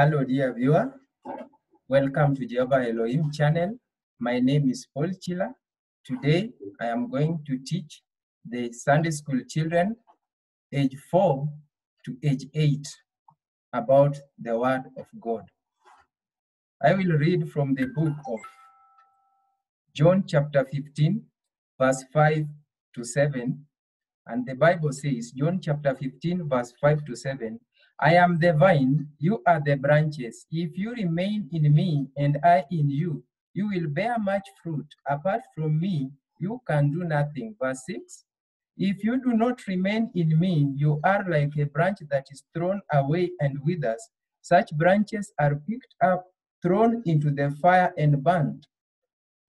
Hello, dear viewer. Welcome to Jehovah Elohim channel. My name is Paul Chila. Today, I am going to teach the Sunday school children age 4 to age 8 about the Word of God. I will read from the book of John chapter 15, verse 5 to 7. And the Bible says, John chapter 15, verse 5 to 7, I am the vine, you are the branches. If you remain in me and I in you, you will bear much fruit. Apart from me, you can do nothing. Verse 6, if you do not remain in me, you are like a branch that is thrown away and withers. Such branches are picked up, thrown into the fire and burned.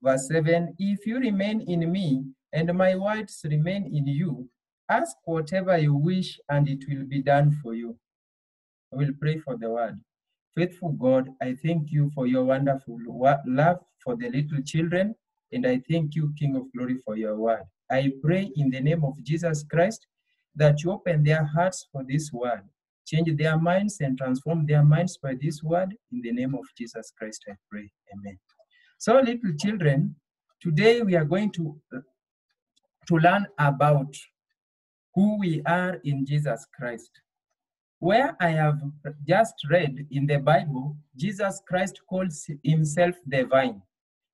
Verse 7, if you remain in me and my words remain in you, ask whatever you wish and it will be done for you. I will pray for the word. Faithful God, I thank you for your wonderful love for the little children, and I thank you, King of Glory, for your word. I pray in the name of Jesus Christ that you open their hearts for this word, change their minds and transform their minds by this word. In the name of Jesus Christ, I pray. Amen. So, little children, today we are going to learn about who we are in Jesus Christ. Where I have just read in the Bible, Jesus Christ calls himself the vine.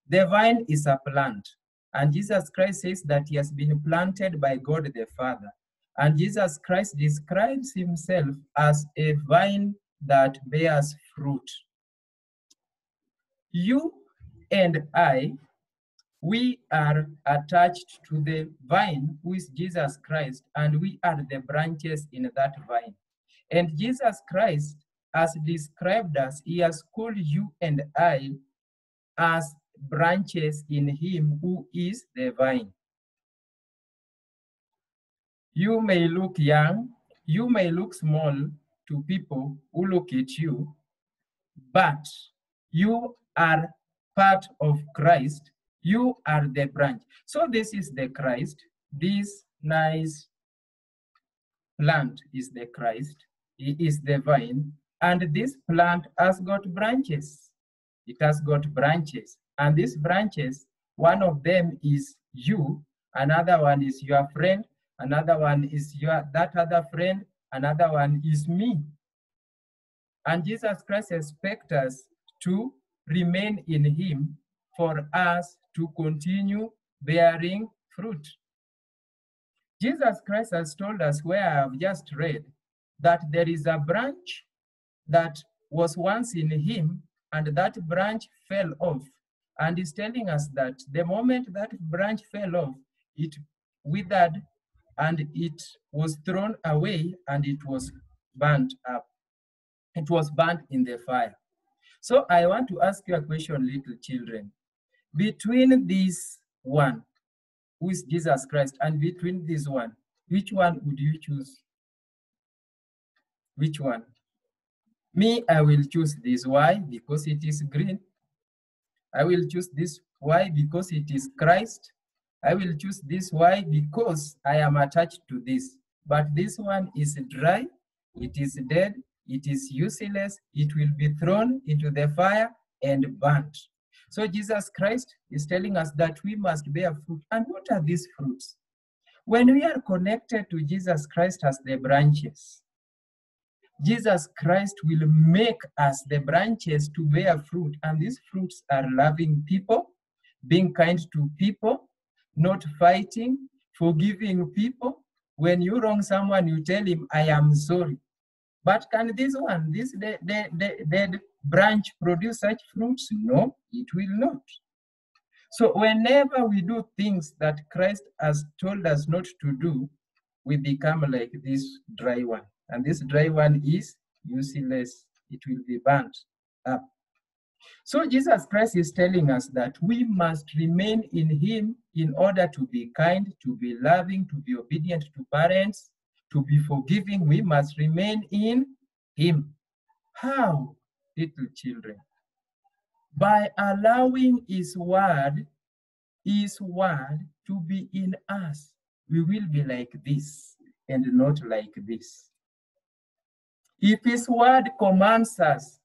The vine is a plant, and Jesus Christ says that he has been planted by God the Father. And Jesus Christ describes himself as a vine that bears fruit. You and I, we are attached to the vine, who is Jesus Christ, and we are the branches in that vine. And Jesus Christ has described us, he has called you and I as branches in him who is the vine. You may look young, you may look small to people who look at you, but you are part of Christ. You are the branch. So this is the Christ. This nice plant is the Christ. He is the vine. And this plant has got branches. It has got branches. And these branches, one of them is you, another one is your friend, another one is that other friend, another one is me. And Jesus Christ expects us to remain in him for us to continue bearing fruit. Jesus Christ has told us, where I have just read, that there is a branch that was once in him and that branch fell off. And he's telling us that the moment that branch fell off, it withered and it was thrown away and it was burnt up. It was burnt in the fire. So I want to ask you a question, little children. Between this one, who is Jesus Christ, and between this one, which one would you choose? Which one? Me, I will choose this. Why? Because it is green. I will choose this. Why? Because it is Christ. I will choose this. Why? Because I am attached to this. But this one is dry. It is dead. It is useless. It will be thrown into the fire and burnt. So Jesus Christ is telling us that we must bear fruit. And what are these fruits? When we are connected to Jesus Christ as the branches, Jesus Christ will make us the branches to bear fruit. And these fruits are loving people, being kind to people, not fighting, forgiving people. When you wrong someone, you tell him, I am sorry. But can this one, the branch produce such fruits? No, it will not. So whenever we do things that Christ has told us not to do, we become like this dry one. And this dry one is useless. It will be burnt up. So Jesus Christ is telling us that we must remain in him in order to be kind, to be loving, to be obedient to parents, to be forgiving. We must remain in him. How, little children? By allowing his word to be in us. We will be like this and not like this. If his word commands us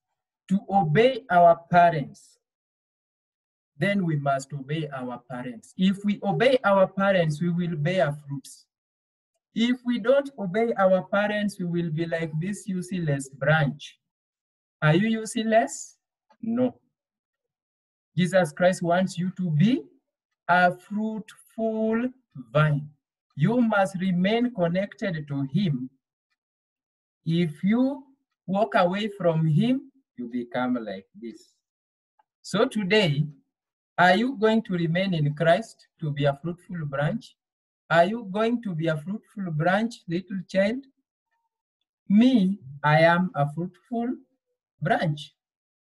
to obey our parents, then we must obey our parents. If we obey our parents, we will bear fruits. If we don't obey our parents, we will be like this useless branch. Are you useless? No. Jesus Christ wants you to be a fruitful vine. You must remain connected to him. If you walk away from him, you become like this. So today, are you going to remain in Christ to be a fruitful branch? Are you going to be a fruitful branch, little child? Me, I am a fruitful branch.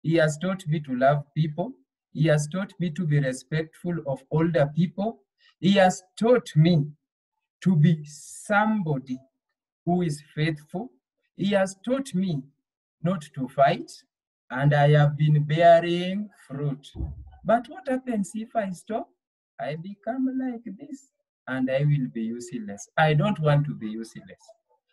He has taught me to love people. He has taught me to be respectful of older people. He has taught me to be somebody who is faithful. He has taught me not to fight, and I have been bearing fruit. But what happens if I stop? I become like this, and I will be useless. I don't want to be useless.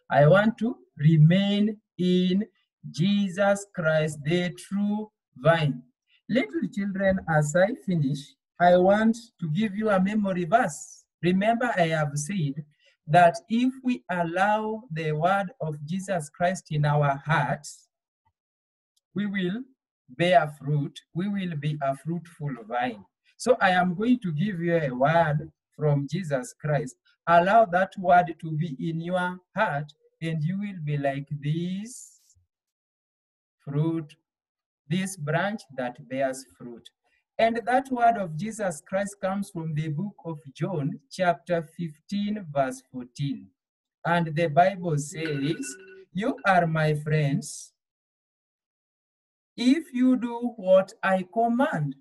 I want to remain in Jesus Christ, the true vine. Little children, as I finish, I want to give you a memory verse. Remember, I have said that if we allow the word of Jesus Christ in our hearts, we will bear fruit. We will be a fruitful vine. So I am going to give you a word from Jesus Christ. Allow that word to be in your heart, and you will be like this fruit, this branch that bears fruit. And that word of Jesus Christ comes from the book of John, chapter 15, verse 14. And the Bible says, "You are my friends if you do what I command."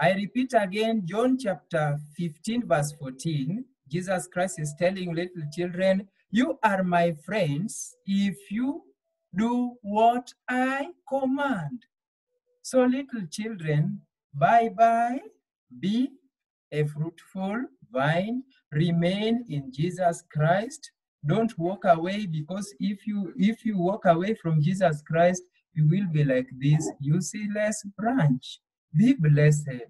I repeat again, John chapter 15, verse 14. Jesus Christ is telling little children, "You are my friends if you do what I command." So little children, bye-bye, be a fruitful vine, remain in Jesus Christ. Don't walk away, because if you walk away from Jesus Christ, you will be like this useless branch. Be blessed.